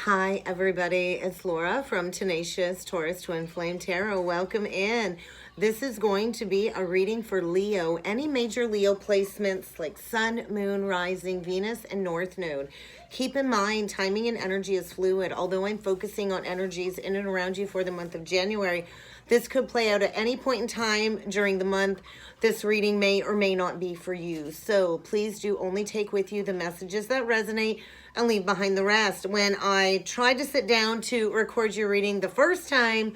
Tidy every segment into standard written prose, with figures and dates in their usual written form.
Hi, everybody. It's Laura from Tenacious Taurus Twin Flame Tarot. Welcome in. This is going to be a reading for Leo. Any major Leo placements like Sun, Moon, Rising, Venus, and North Node. Keep in mind, timing and energy is fluid. Although I'm focusing on energies in and around you for the month of January, this could play out at any point in time during the month. This reading may or may not be for you. So please do only take with you the messages that resonate and leave behind the rest. When I tried to sit down to record your reading the first time,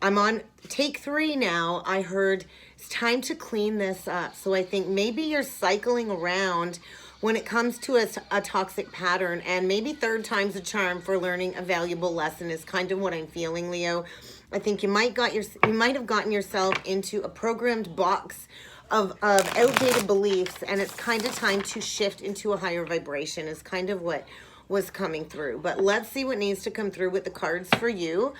I'm on take 3 now. I heard it's time to clean this up. So I think maybe you're cycling around when it comes to a toxic pattern, and maybe third time's a charm for learning a valuable lesson is kind of what I'm feeling, Leo. I think you might have gotten yourself into a programmed box of outdated beliefs, and it's kind of time to shift into a higher vibration is kind of what was coming through. But let's see what needs to come through with the cards for you.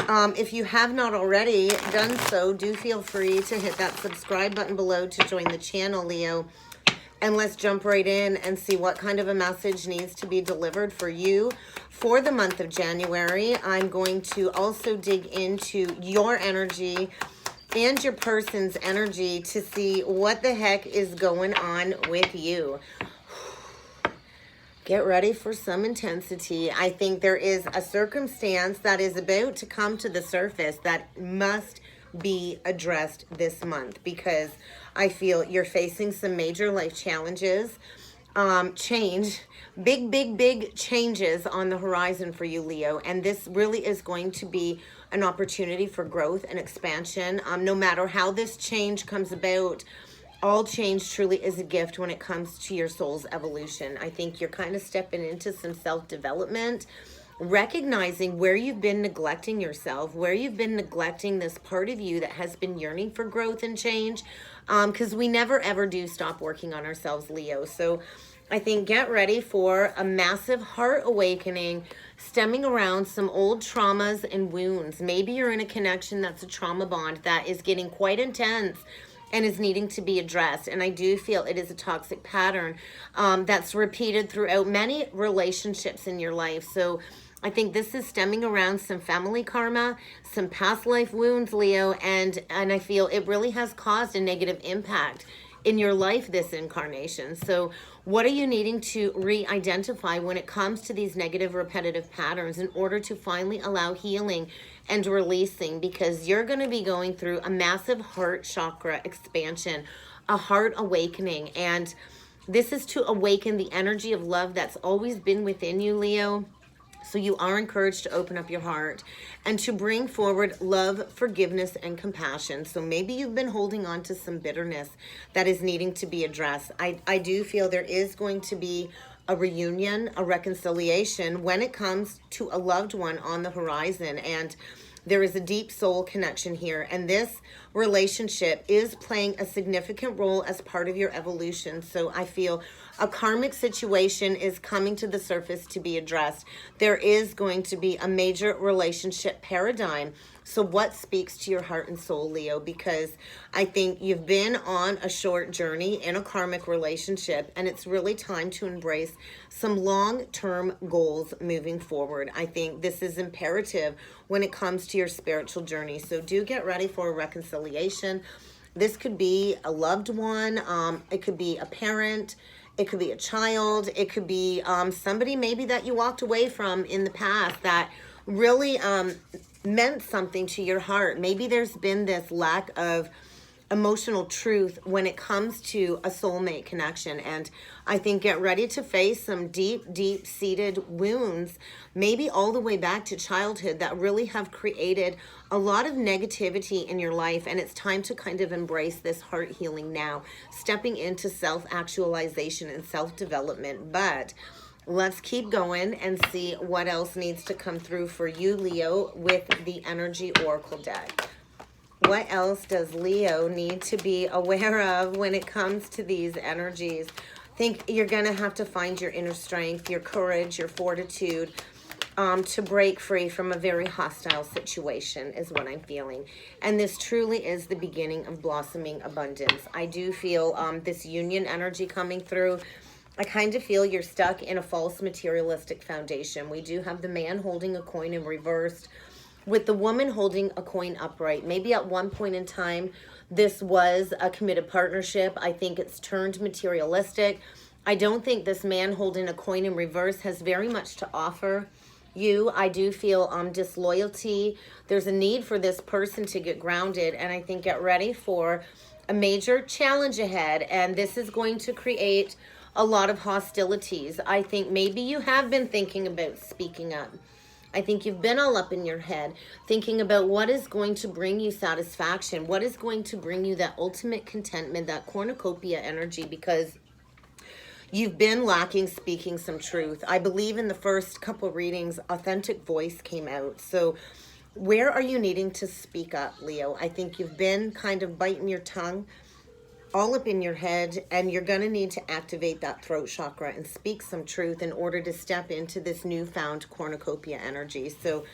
If you have not already done so, do feel free to hit that subscribe button below to join the channel, Leo. And let's jump right in and see what kind of a message needs to be delivered for you for the month of January. I'm going to also dig into your energy and your person's energy to see what the heck is going on with you. Get ready for some intensity. I think there is a circumstance that is about to come to the surface that must be addressed this month, because I feel you're facing some major life challenges, big changes on the horizon for you, Leo. And this really is going to be an opportunity for growth and expansion. No matter how this change comes about, all change truly is a gift when it comes to your soul's evolution. I think you're kind of stepping into some self-development, recognizing where you've been neglecting yourself, where you've been neglecting this part of you that has been yearning for growth and change, because we never ever do stop working on ourselves, Leo. So I think get ready for a massive heart awakening stemming around some old traumas and wounds. Maybe you're in a connection that's a trauma bond that is getting quite intense and is needing to be addressed. And I do feel it is a toxic pattern that's repeated throughout many relationships in your life. So I think this is stemming around some family karma, some past life wounds, Leo, and I feel it really has caused a negative impact in your life this incarnation. So what are you needing to re-identify when it comes to these negative repetitive patterns in order to finally allow healing and releasing? Because you're going to be going through a massive heart chakra expansion, a heart awakening, and this is to awaken the energy of love that's always been within you, Leo. So you are encouraged to open up your heart and to bring forward love, forgiveness, and compassion. So maybe you've been holding on to some bitterness that is needing to be addressed. I do feel there is going to be a reunion, a reconciliation when it comes to a loved one on the horizon. And there is a deep soul connection here. And this relationship is playing a significant role as part of your evolution. So I feel a karmic situation is coming to the surface to be addressed. There is going to be a major relationship paradigm. So what speaks to your heart and soul, Leo? Because I think you've been on a short journey in a karmic relationship, and it's really time to embrace some long-term goals moving forward. I think this is imperative when it comes to your spiritual journey. So do get ready for a reconciliation. This could be a loved one. It could be a parent. It could be a child. It could be somebody maybe that you walked away from in the past that really meant something to your heart. Maybe there's been this lack of emotional truth when it comes to a soulmate connection. And I think get ready to face some deep-seated wounds, maybe all the way back to childhood, that really have created a lot of negativity in your life. And it's time to kind of embrace this heart healing now, stepping into self-actualization and self-development. But let's keep going and see what else needs to come through for you, Leo, with the Energy Oracle deck. What else does Leo need to be aware of when it comes to these energies? I think you're going to have to find your inner strength, your courage, your fortitude to break free from a very hostile situation is what I'm feeling. And this truly is the beginning of blossoming abundance. I do feel this union energy coming through. I kind of feel you're stuck in a false materialistic foundation. We do have the man holding a coin in reversed with the woman holding a coin upright. Maybe at one point in time, this was a committed partnership. I think it's turned materialistic. I don't think this man holding a coin in reverse has very much to offer you. I do feel disloyalty. There's a need for this person to get grounded, and I think get ready for a major challenge ahead, and this is going to create a lot of hostilities. I think maybe you have been thinking about speaking up. I think you've been all up in your head thinking about what is going to bring you satisfaction, what is going to bring you that ultimate contentment, that cornucopia energy, because you've been lacking speaking some truth. I believe in the first couple readings, authentic voice came out. So where are you needing to speak up, Leo? I think you've been kind of biting your tongue all up in your head, and you're going to need to activate that throat chakra and speak some truth in order to step into this newfound cornucopia energy. So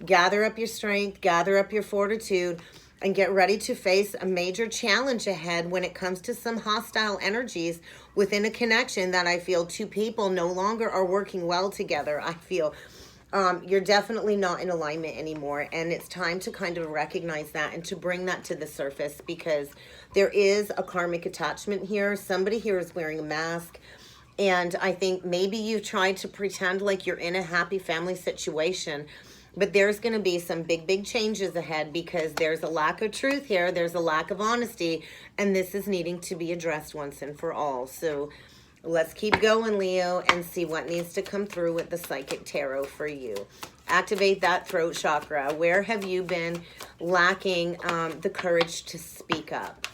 gather up your strength, gather up your fortitude, and get ready to face a major challenge ahead when it comes to some hostile energies within a connection that I feel two people no longer are working well together. I feel you're definitely not in alignment anymore, and it's time to kind of recognize that and to bring that to the surface, because there is a karmic attachment here. Somebody here is wearing a mask, and I think maybe you've tried to pretend like you're in a happy family situation, but there's going to be some big changes ahead, because there's a lack of truth here, there's a lack of honesty, and this is needing to be addressed once and for all. So let's keep going, Leo, and see what needs to come through with the Psychic Tarot for you. Activate that throat chakra. Where have you been lacking the courage to speak up?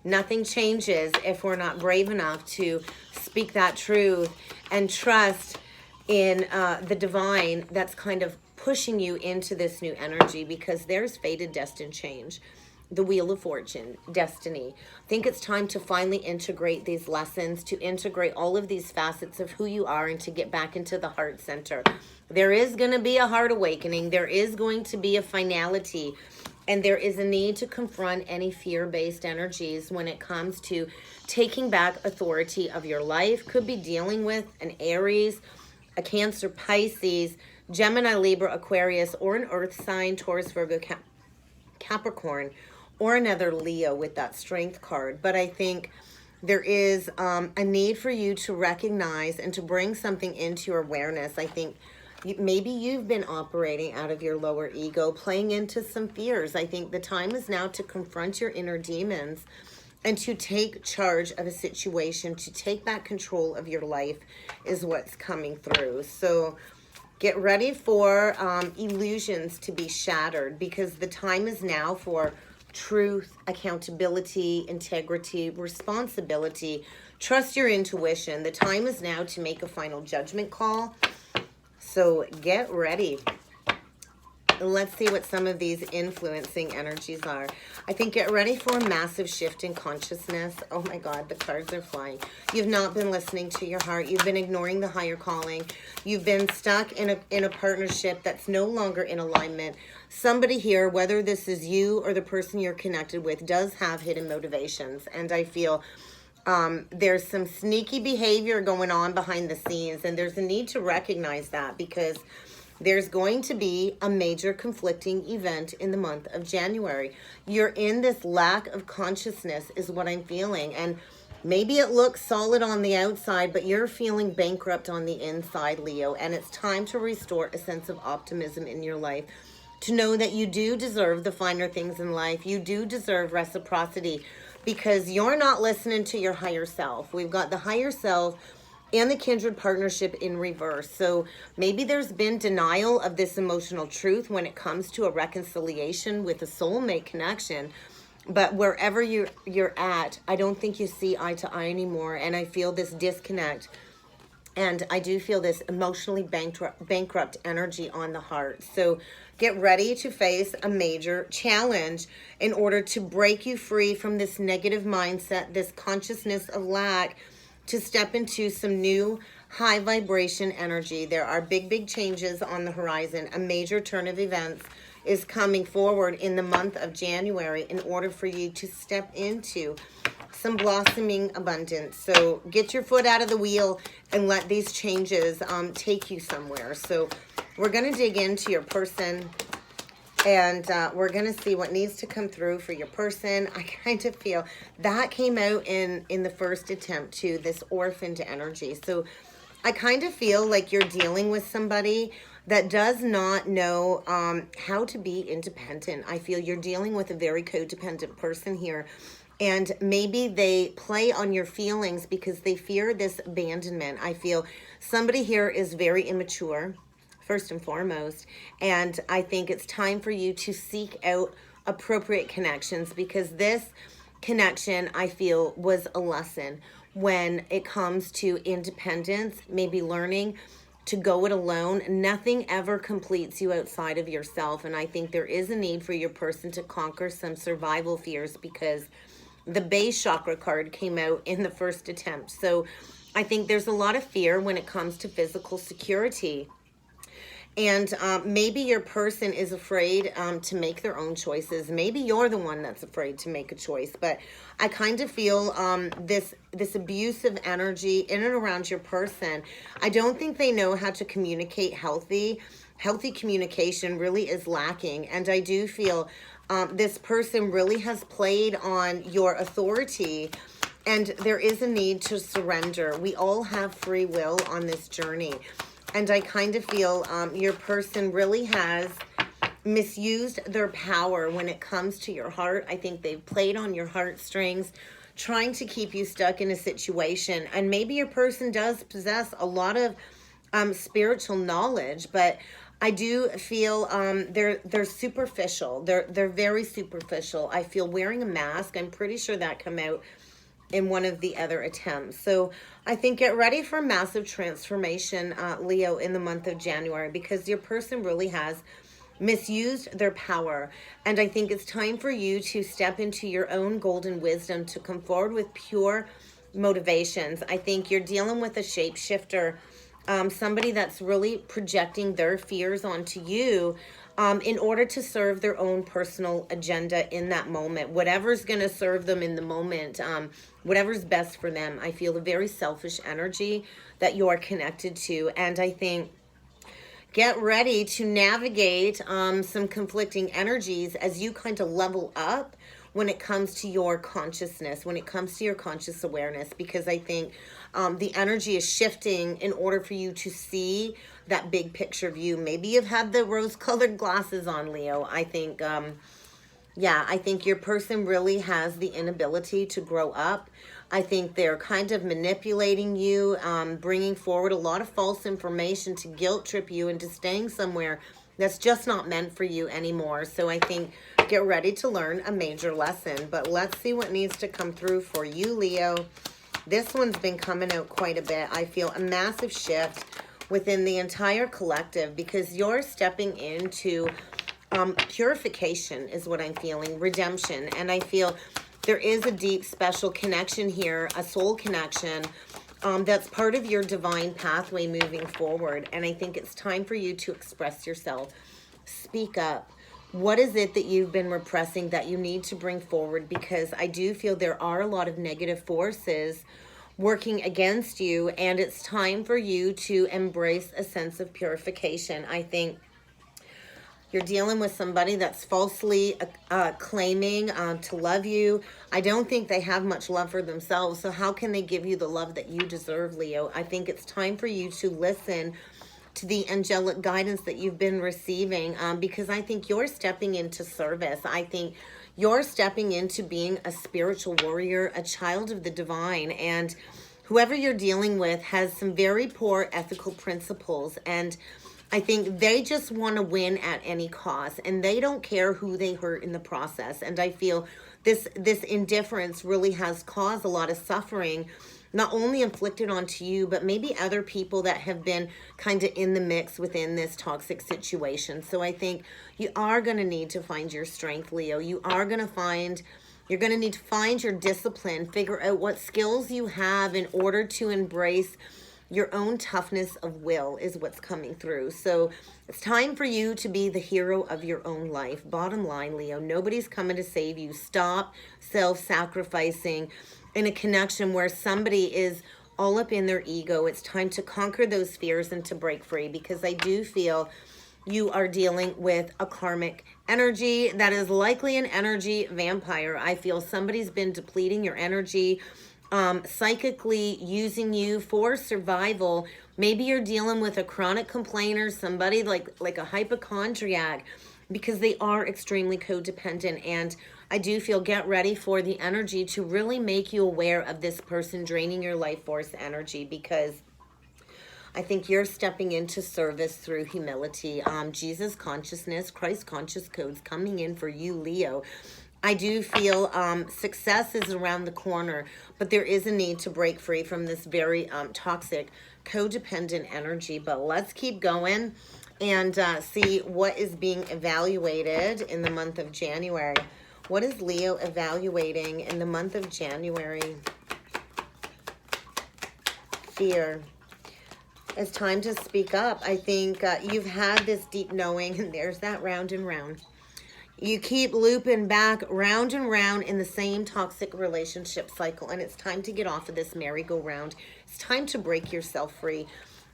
Nothing changes if we're not brave enough to speak that truth and trust in the divine that's kind of pushing you into this new energy, because there's fated destined change. The Wheel of Fortune, destiny. I think it's time to finally integrate these lessons, to integrate all of these facets of who you are, and to get back into the heart center. There is going to be a heart awakening. There is going to be a finality, and there is a need to confront any fear-based energies when it comes to taking back authority of your life. Could be dealing with an Aries, a Cancer, Pisces, Gemini, Libra, Aquarius, or an Earth sign, Taurus, Virgo, Capricorn, or another Leo with that strength card. But I think there is a need for you to recognize and to bring something into your awareness. I think maybe you've been operating out of your lower ego, playing into some fears. I think the time is now to confront your inner demons and to take charge of a situation, to take back control of your life is what's coming through. So get ready for illusions to be shattered, because the time is now for truth, accountability, integrity, responsibility. Trust your intuition. The time is now to make a final judgment call. So get ready. Let's see what some of these influencing energies are. I think get ready for a massive shift in consciousness. Oh my God, the cards are flying. You've not been listening to your heart. You've been ignoring the higher calling. You've been stuck in a partnership that's no longer in alignment. Somebody here, whether this is you or the person you're connected with, does have hidden motivations. And I feel there's some sneaky behavior going on behind the scenes, and there's a need to recognize that, because there's going to be a major conflicting event in the month of January. You're in this lack of consciousness is what I'm feeling. And maybe it looks solid on the outside, but you're feeling bankrupt on the inside, Leo. And it's time to restore a sense of optimism in your life, to know that you do deserve the finer things in life. You do deserve reciprocity, because you're not listening to your higher self. We've got the higher self and the kindred partnership in reverse. So maybe there's been denial of this emotional truth when it comes to a reconciliation with a soulmate connection. But wherever you're at, I don't think you see eye to eye anymore. And I feel this disconnect. And I do feel this emotionally bankrupt energy on the heart. So get ready to face a major challenge in order to break you free from this negative mindset, this consciousness of lack, to step into some new high vibration energy. There are big changes on the horizon. A major turn of events is coming forward in the month of January in order for you to step into some blossoming abundance. So get your foot out of the wheel and let these changes take you somewhere. So we're going to dig into your person, and we're going to see what needs to come through for your person. I kind of feel that came out in the first attempt too, this orphaned energy. So I kind of feel like you're dealing with somebody that does not know how to be independent. I feel you're dealing with a very codependent person here. And maybe they play on your feelings because they fear this abandonment. I feel somebody here is very immature, first and foremost. And I think it's time for you to seek out appropriate connections, because this connection, I feel, was a lesson when it comes to independence, maybe learning to go it alone. Nothing ever completes you outside of yourself. And I think there is a need for your person to conquer some survival fears, because the base chakra card came out in the first attempt. So I think there's a lot of fear when it comes to physical security. And maybe your person is afraid to make their own choices. Maybe you're the one that's afraid to make a choice. But I kind of feel this abusive energy in and around your person. I don't think they know how to communicate healthy. Healthy communication really is lacking. And I do feel this person really has played on your authority. And there is a need to surrender. We all have free will on this journey. And I kind of feel your person really has misused their power when it comes to your heart. I think they've played on your heartstrings, trying to keep you stuck in a situation. And maybe your person does possess a lot of spiritual knowledge, but I do feel they're superficial. They're very superficial. I feel wearing a mask. I'm pretty sure that came out in one of the other attempts. So I think get ready for massive transformation, Leo, in the month of January, because your person really has misused their power. And I think it's time for you to step into your own golden wisdom, to come forward with pure motivations. I think you're dealing with a shapeshifter, somebody that's really projecting their fears onto you in order to serve their own personal agenda in that moment. Whatever's going to serve them in the moment, whatever's best for them. I feel a very selfish energy that you're connected to. And I think get ready to navigate some conflicting energies as you kind of level up when it comes to your consciousness, when it comes to your conscious awareness, because I think the energy is shifting in order for you to see that big picture view. Maybe you've had the rose-colored glasses on, Leo. I think, I think your person really has the inability to grow up. I think they're kind of manipulating you, bringing forward a lot of false information to guilt trip you into staying somewhere that's just not meant for you anymore. So I think get ready to learn a major lesson. But let's see what needs to come through for you, Leo. This one's been coming out quite a bit. I feel a massive shift within the entire collective, because you're stepping into purification is what I'm feeling, redemption. And I feel there is a deep, special connection here, a soul connection that's part of your divine pathway moving forward. And I think it's time for you to express yourself. Speak up. What is it that you've been repressing that you need to bring forward? Because I do feel there are a lot of negative forces working against you, and it's time for you to embrace a sense of purification. I think you're dealing with somebody that's falsely claiming to love you. I don't think they have much love for themselves. So how can they give you the love that you deserve, Leo? I think it's time for you to listen to the angelic guidance that you've been receiving, because I think you're stepping into service. I think you're stepping into being a spiritual warrior, a child of the divine. And whoever you're dealing with has some very poor ethical principles. And I think they just want to win at any cost, and they don't care who they hurt in the process. And I feel this indifference really has caused a lot of suffering, not only inflicted onto you, but maybe other people that have been kind of in the mix within this toxic situation. So I think you are going to need to find your strength, Leo. You're going to need to find your discipline, figure out what skills you have in order to embrace your own toughness of will is what's coming through. So it's time for you to be the hero of your own life. Bottom line, Leo, nobody's coming to save you. Stop self-sacrificing in a connection where somebody is all up in their ego. It's time to conquer those fears and to break free, because I do feel you are dealing with a karmic energy that is likely an energy vampire. I feel somebody's been depleting your energy, psychically using you for survival. Maybe you're dealing with a chronic complainer, somebody like a hypochondriac, because they are extremely codependent. And I do feel, get ready for the energy to really make you aware of this person draining your life force energy, because I think you're stepping into service through humility. Jesus consciousness, Christ conscious codes coming in for you, Leo. I do feel success is around the corner, but there is a need to break free from this very toxic, codependent energy. But let's keep going and see what is being evaluated in the month of January. What is Leo evaluating in the month of January? Fear. It's time to speak up. I think you've had this deep knowing, and there's that round and round. You keep looping back round and round in the same toxic relationship cycle, and it's time to get off of this merry-go-round. It's time to break yourself free.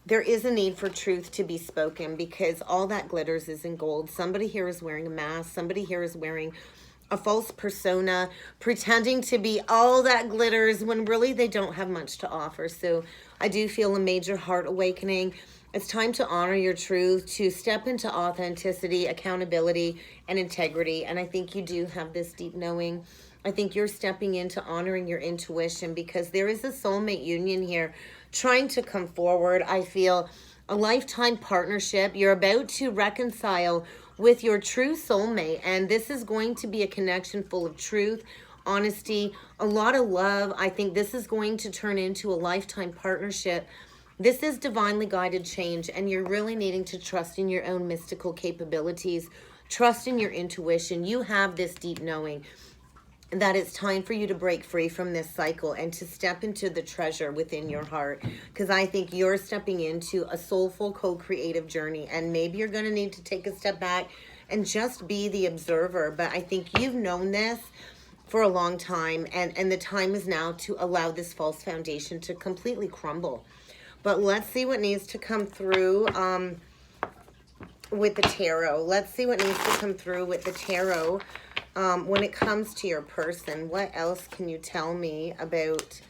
There is a need for truth to be spoken, because all that glitters isn't gold. Somebody here is wearing a mask. Somebody here is wearing a false persona, pretending to be all that glitters when really they don't have much to offer. So I do feel a major heart awakening. It's time to honor your truth, to step into authenticity, accountability, and integrity. And I think you do have this deep knowing. I think you're stepping into honoring your intuition, because there is a soulmate union here trying to come forward. I feel a lifetime partnership. You're about to reconcile with your true soulmate, and this is going to be a connection full of truth, honesty, a lot of love. I think this is going to turn into a lifetime partnership. This is divinely guided change, and you're really needing to trust in your own mystical capabilities, trust in your intuition. You have this deep knowing that it's time for you to break free from this cycle and to step into the treasure within your heart, because I think you're stepping into a soulful co-creative journey, and maybe you're going to need to take a step back and just be the observer. But I think you've known this for a long time, and the time is now to allow this false foundation to completely crumble. But let's see what needs to come through with the tarot. Let's see what needs to come through with the tarot. When it comes to your person, what else can you tell me about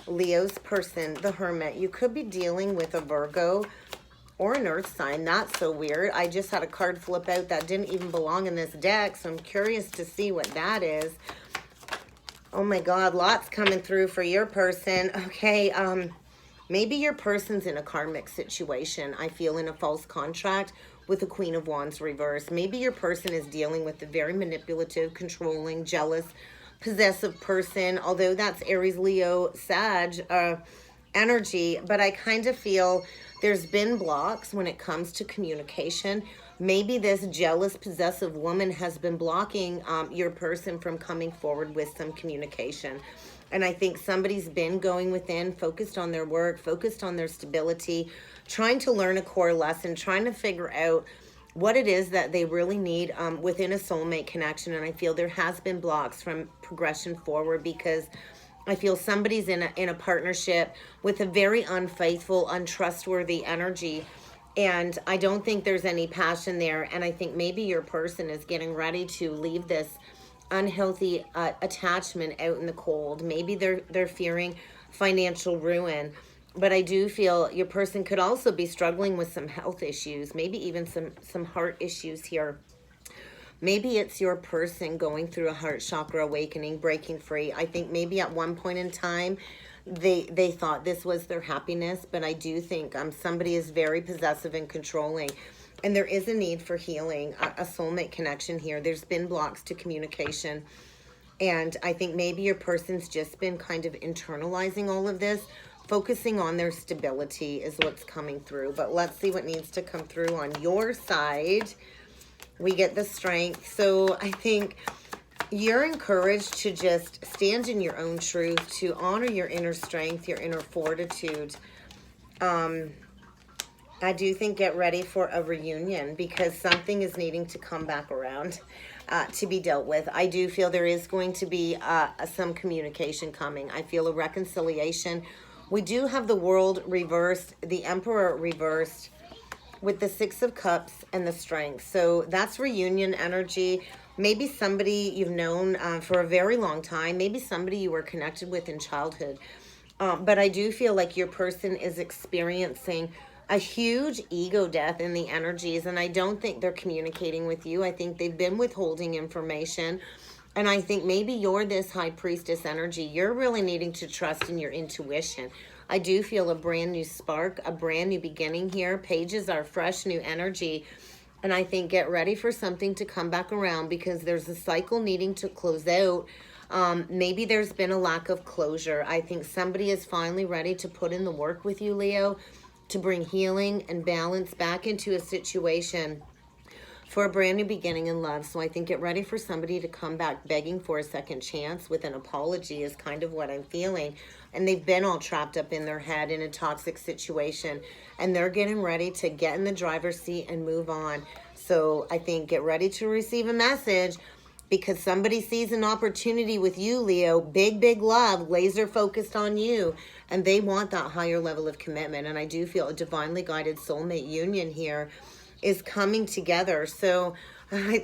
Leo's person, the Hermit? You could be dealing with a Virgo or an Earth sign. That's so weird. I just had a card flip out that didn't even belong in this deck, so I'm curious to see what that is. Oh my God, lots coming through for your person. Okay, maybe your person's in a karmic situation. I feel in a false contract with the Queen of Wands reverse. Maybe your person is dealing with a very manipulative, controlling, jealous, possessive person, although that's Aries, Leo, Sag energy. But I kind of feel there's been blocks when it comes to communication. Maybe this jealous, possessive woman has been blocking your person from coming forward with some communication. And I think somebody's been going within, focused on their work, focused on their stability, trying to learn a core lesson, trying to figure out what it is that they really need within a soulmate connection. And I feel there has been blocks from progression forward, because I feel somebody's in a partnership with a very unfaithful, untrustworthy energy. And I don't think there's any passion there. And I think maybe your person is getting ready to leave this unhealthy attachment out in the cold. Maybe they're fearing financial ruin. But I do feel your person could also be struggling with some health issues, maybe even some heart issues here. Maybe it's your person going through a heart chakra awakening, breaking free. I think maybe at one point in time, they thought this was their happiness, but I do think somebody is very possessive and controlling. And there is a need for healing, a soulmate connection here. There's been blocks to communication. And I think maybe your person's just been kind of internalizing all of this, focusing on their stability is what's coming through. But let's see what needs to come through on your side. We get the Strength. So I think you're encouraged to just stand in your own truth, to honor your inner strength, your inner fortitude. I do think get ready for a reunion, because something is needing to come back around. to be dealt with. I do feel there is going to be some communication coming. I feel a reconciliation. We do have the World reversed, the Emperor reversed, with the Six of Cups and the Strength. So that's reunion energy. Maybe somebody you've known for a very long time. Maybe somebody you were connected with in childhood. But I do feel like your person is experiencing a huge ego death in the energies. And I don't think they're communicating with you. I think they've been withholding information. And I think maybe you're this High Priestess energy. You're really needing to trust in your intuition. I do feel a brand new spark, a brand new beginning here. Pages are fresh, new energy. And I think get ready for something to come back around, because there's a cycle needing to close out. Maybe there's been a lack of closure. I think somebody is finally ready to put in the work with you, Leo, to bring healing and balance back into a situation for a brand new beginning in love. So I think get ready for somebody to come back begging for a second chance with an apology is kind of what I'm feeling. And they've been all trapped up in their head in a toxic situation, and they're getting ready to get in the driver's seat and move on. So I think get ready to receive a message, because somebody sees an opportunity with you, Leo. Big, big love, laser focused on you, and they want that higher level of commitment. And I do feel a divinely guided soulmate union here is coming together. So I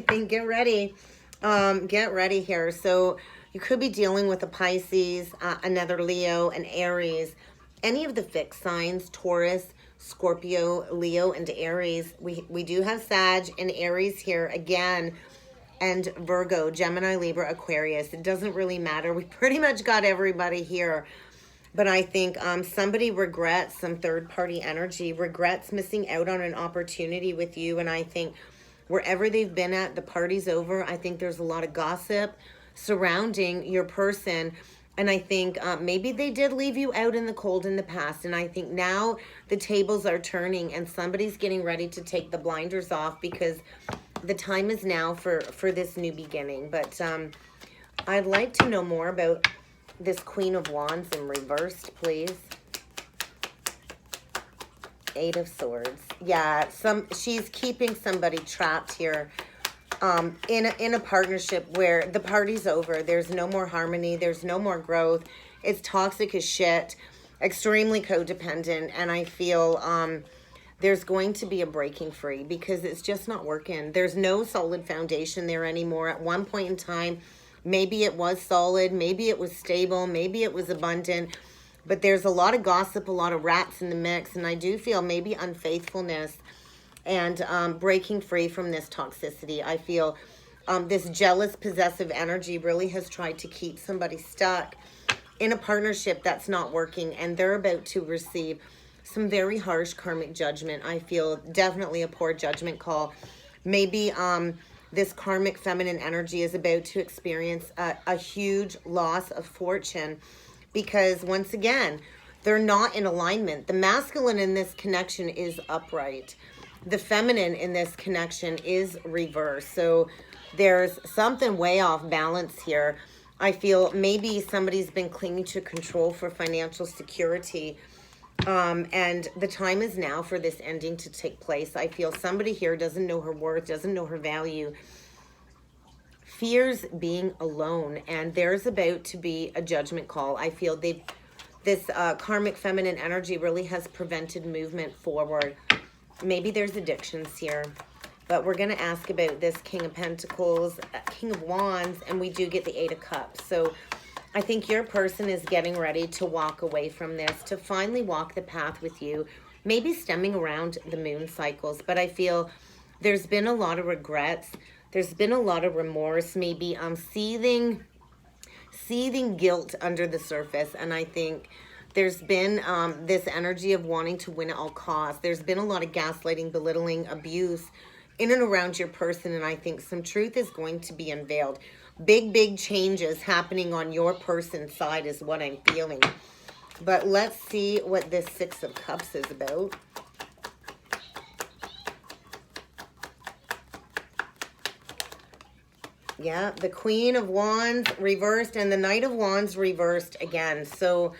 think get ready here. So you could be dealing with a Pisces, another Leo, an Aries, any of the fixed signs, Taurus, Scorpio, Leo, and Aries. We do have Sag and Aries here again, and Virgo, Gemini, Libra, Aquarius. It doesn't really matter. We pretty much got everybody here. But I think somebody regrets some third-party energy, regrets missing out on an opportunity with you. And I think wherever they've been at, the party's over. I think there's a lot of gossip surrounding your person. And I think maybe they did leave you out in the cold in the past. And I think now the tables are turning, and somebody's getting ready to take the blinders off, because the time is now for this new beginning. But I'd like to know more about this Queen of Wands in reversed, please. Eight of Swords. Yeah, she's keeping somebody trapped here in a partnership where the party's over. There's no more harmony. There's no more growth. It's toxic as shit, extremely codependent, and I feel there's going to be a breaking free, because it's just not working. There's no solid foundation there anymore. At one point in time, maybe it was solid, maybe it was stable, maybe it was abundant, but there's a lot of gossip, a lot of rats in the mix, and I do feel maybe unfaithfulness and breaking free from this toxicity. I feel this jealous, possessive energy really has tried to keep somebody stuck in a partnership that's not working, and they're about to receive some very harsh karmic judgment. I feel definitely a poor judgment call. Maybe this karmic feminine energy is about to experience a huge loss of fortune, because once again, they're not in alignment. The masculine in this connection is upright. The feminine in this connection is reversed. So there's something way off balance here. I feel maybe somebody's been clinging to control for financial security. And the time is now for this ending to take place. I feel somebody here doesn't know her worth, doesn't know her value, fears being alone, and there's about to be a judgment call. I feel this karmic feminine energy really has prevented movement forward. Maybe there's addictions here, but we're going to ask about this King of Pentacles, King of Wands, and we do get the Eight of Cups. So I think your person is getting ready to walk away from this, to finally walk the path with you, maybe stemming around the moon cycles. But I feel there's been a lot of regrets. There's been a lot of remorse, maybe seething guilt under the surface. And I think there's been this energy of wanting to win at all costs. There's been a lot of gaslighting, belittling, abuse in and around your person. And I think some truth is going to be unveiled. Big changes happening on your person's side is what I'm feeling. But let's see what this Six of Cups is about. Yeah, the Queen of Wands reversed and the Knight of Wands reversed again. So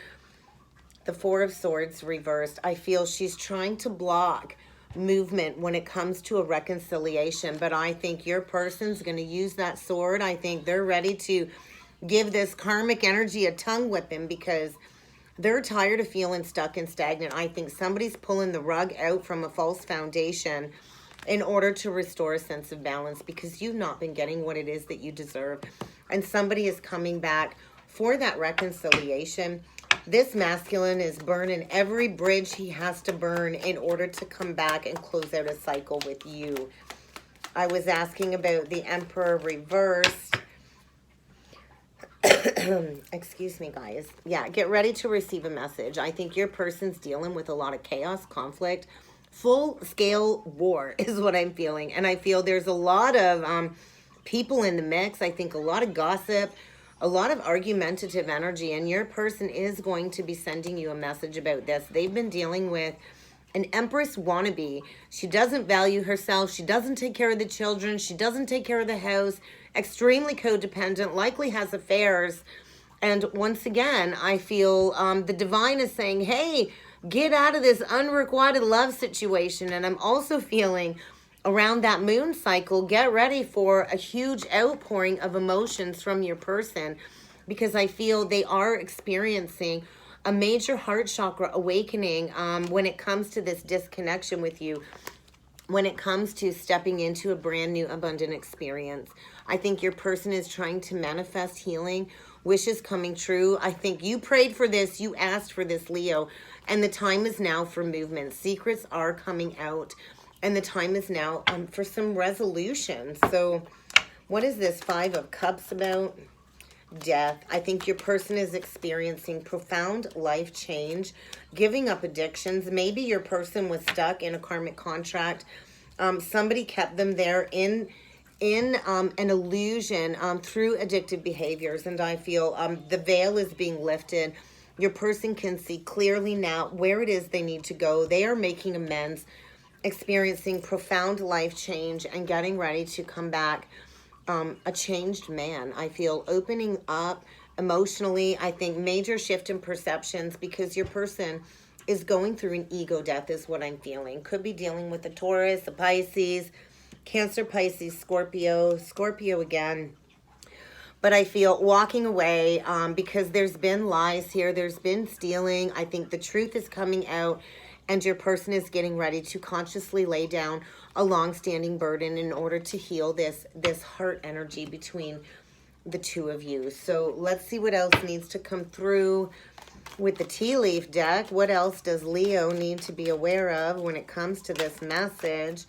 the Four of Swords reversed. I feel she's trying to block movement when it comes to a reconciliation. But I think your person's going to use that sword. I think they're ready to give this karmic energy a tongue whipping because they're tired of feeling stuck and stagnant. I think somebody's pulling the rug out from a false foundation in order to restore a sense of balance because you've not been getting what it is that you deserve. And somebody is coming back for that reconciliation. This masculine is burning every bridge he has to burn in order to come back and close out a cycle with you. I was asking about the Emperor reversed. Excuse me, guys. Yeah, get ready to receive a message. I think your person's dealing with a lot of chaos, conflict, full-scale war is what I'm feeling. And I feel there's a lot of people in the mix. I think a lot of gossip, a lot of argumentative energy, and your person is going to be sending you a message about this. They've been dealing with an Empress wannabe. She doesn't value herself. She doesn't take care of the children. She doesn't take care of the house. Extremely codependent, likely has affairs. And once again, I feel the divine is saying, hey, get out of this unrequited love situation. And I'm also feeling around that moon cycle, get ready for a huge outpouring of emotions from your person because I feel they are experiencing a major heart chakra awakening when it comes to this disconnection with you, when it comes to stepping into a brand new abundant experience. I think your person is trying to manifest healing, wishes coming true. I think you prayed for this, you asked for this, Leo, and the time is now for movement. Secrets are coming out, and the time is now for some resolution. So what is this 5 of Cups about? Death. I think your person is experiencing profound life change, giving up addictions. Maybe your person was stuck in a karmic contract. Somebody kept them there in an illusion through addictive behaviors. And I feel the veil is being lifted. Your person can see clearly now where it is they need to go. They are making amends, experiencing profound life change, and getting ready to come back a changed man. I feel opening up emotionally. I think major shift in perceptions because your person is going through an ego death is what I'm feeling. Could be dealing with a Taurus, a Pisces, Cancer, Pisces, Scorpio again. But I feel walking away because there's been lies here. There's been stealing. I think the truth is coming out and your person is getting ready to consciously lay down a long-standing burden in order to heal this heart energy between the two of you. So let's see what else needs to come through with the tea leaf deck. What else does Leo need to be aware of when it comes to this message?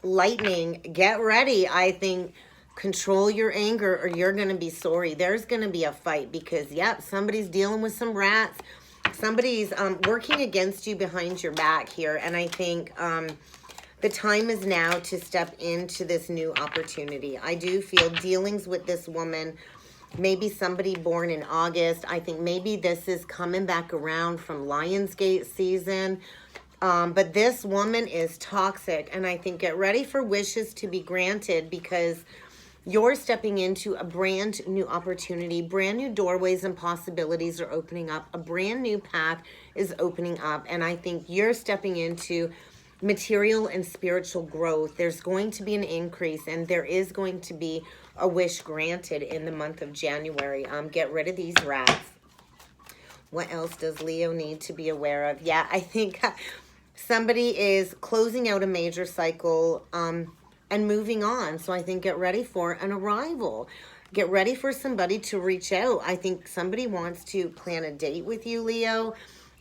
Lightning, get ready. I think control your anger or you're going to be sorry. There's going to be a fight because, yep, somebody's dealing with some rats. Somebody's working against you behind your back here. And I think the time is now to step into this new opportunity. I do feel dealings with this woman, maybe somebody born in August. I think maybe this is coming back around from Lionsgate season. But this woman is toxic. And I think get ready for wishes to be granted because you're stepping into a brand new opportunity. Brand new doorways and possibilities are opening up. A brand new path is opening up. And I think you're stepping into material and spiritual growth. There's going to be an increase and there is going to be a wish granted in the month of January. Get rid of these rats. What else does Leo need to be aware of? Yeah, I think somebody is closing out a major cycle and moving on. So I think get ready for an arrival. Get ready for somebody to reach out. I think somebody wants to plan a date with you, Leo.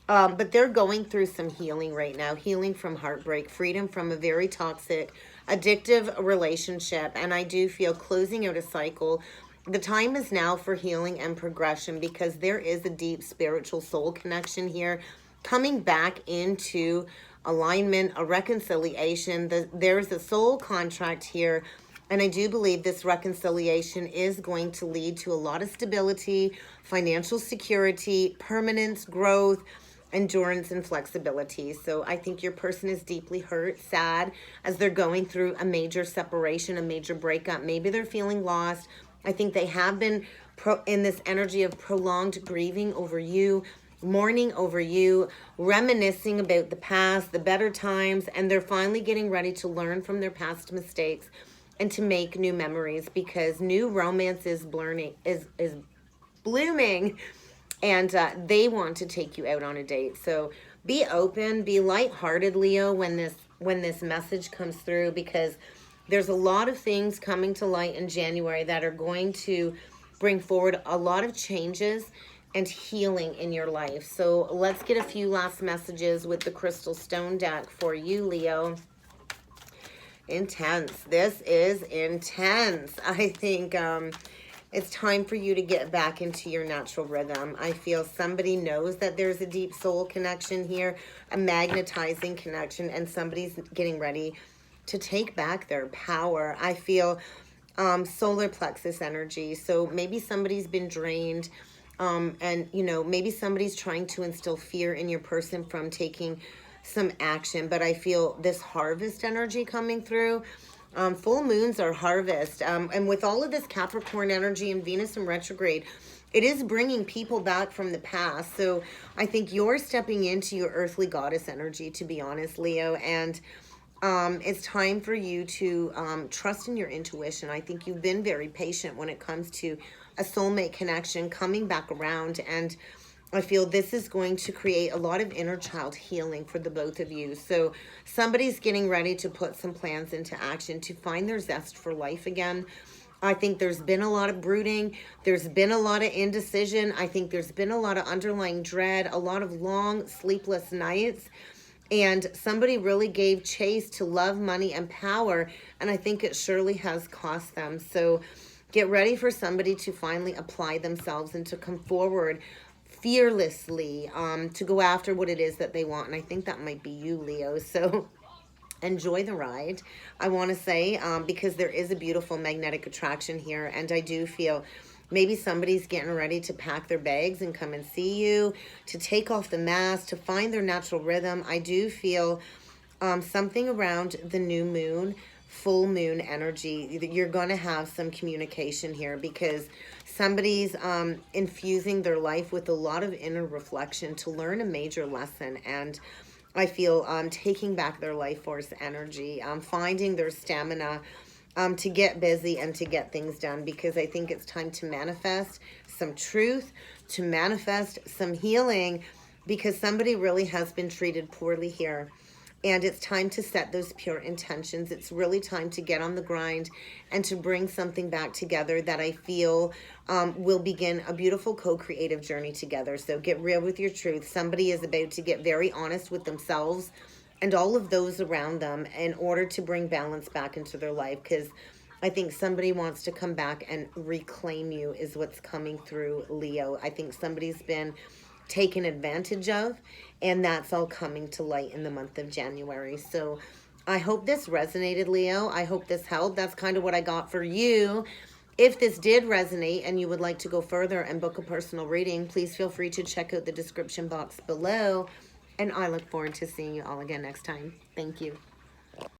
But they're going through some healing right now. Healing from heartbreak. Freedom from a very toxic, addictive relationship. And I do feel closing out a cycle. The time is now for healing and progression because there is a deep spiritual soul connection here. Coming back into alignment, a reconciliation. There's a soul contract here. And I do believe this reconciliation is going to lead to a lot of stability, financial security, permanence, growth, endurance, and flexibility. So I think your person is deeply hurt, sad, as they're going through a major separation, a major breakup. Maybe they're feeling lost. I think they have been in this energy of prolonged grieving over you. mourning over you, reminiscing about the past, the better times, and they're finally getting ready to learn from their past mistakes and to make new memories, because new romance is blooming, and they want to take you out on a date. So be open, be lighthearted, Leo, when this message comes through, because there's a lot of things coming to light in January that are going to bring forward a lot of changes and healing in your life. So let's get a few last messages with the Crystal Stone deck for you, Leo. Intense. This is intense. I think it's time for you to get back into your natural rhythm. I feel somebody knows that there's a deep soul connection here, a magnetizing connection, and somebody's getting ready to take back their power. I feel solar plexus energy. So maybe somebody's been drained, and maybe somebody's trying to instill fear in your person from taking some action. But I feel this harvest energy coming through. Full moons are harvest, and with all of this Capricorn energy and Venus in retrograde, it is bringing people back from the past. So I think you're stepping into your earthly goddess energy, to be honest, Leo, and it's time for you to trust in your intuition. I think you've been very patient when it comes to a soulmate connection coming back around, and I feel this is going to create a lot of inner child healing for the both of you. So somebody's getting ready to put some plans into action to find their zest for life again. I think there's been a lot of brooding. There's been a lot of indecision. I think there's been a lot of underlying dread, a lot of long sleepless nights. And somebody really gave chase to love, money, and power. And I think it surely has cost them. So get ready for somebody to finally apply themselves and to come forward fearlessly to go after what it is that they want. And I think that might be you, Leo. So enjoy the ride, I want to say, because there is a beautiful magnetic attraction here. And I do feel maybe somebody's getting ready to pack their bags and come and see you, to take off the mask, to find their natural rhythm. I do feel something around the new moon, full moon energy. You're going to have some communication here, because somebody's infusing their life with a lot of inner reflection to learn a major lesson. And I feel taking back their life force energy, finding their stamina to get busy and to get things done, because I think it's time to manifest some truth, to manifest some healing, because somebody really has been treated poorly here. And it's time to set those pure intentions. It's really time to get on the grind and to bring something back together that I feel will begin a beautiful co-creative journey together. So get real with your truth. Somebody is about to get very honest with themselves and all of those around them in order to bring balance back into their life, because I think somebody wants to come back and reclaim you is what's coming through, Leo. I think somebody's been taken advantage of, and that's all coming to light in the month of January. So I hope this resonated, Leo. I hope this helped. That's kind of what I got for you. If this did resonate and you would like to go further and book a personal reading, please feel free to check out the description box below. And I look forward to seeing you all again next time. Thank you.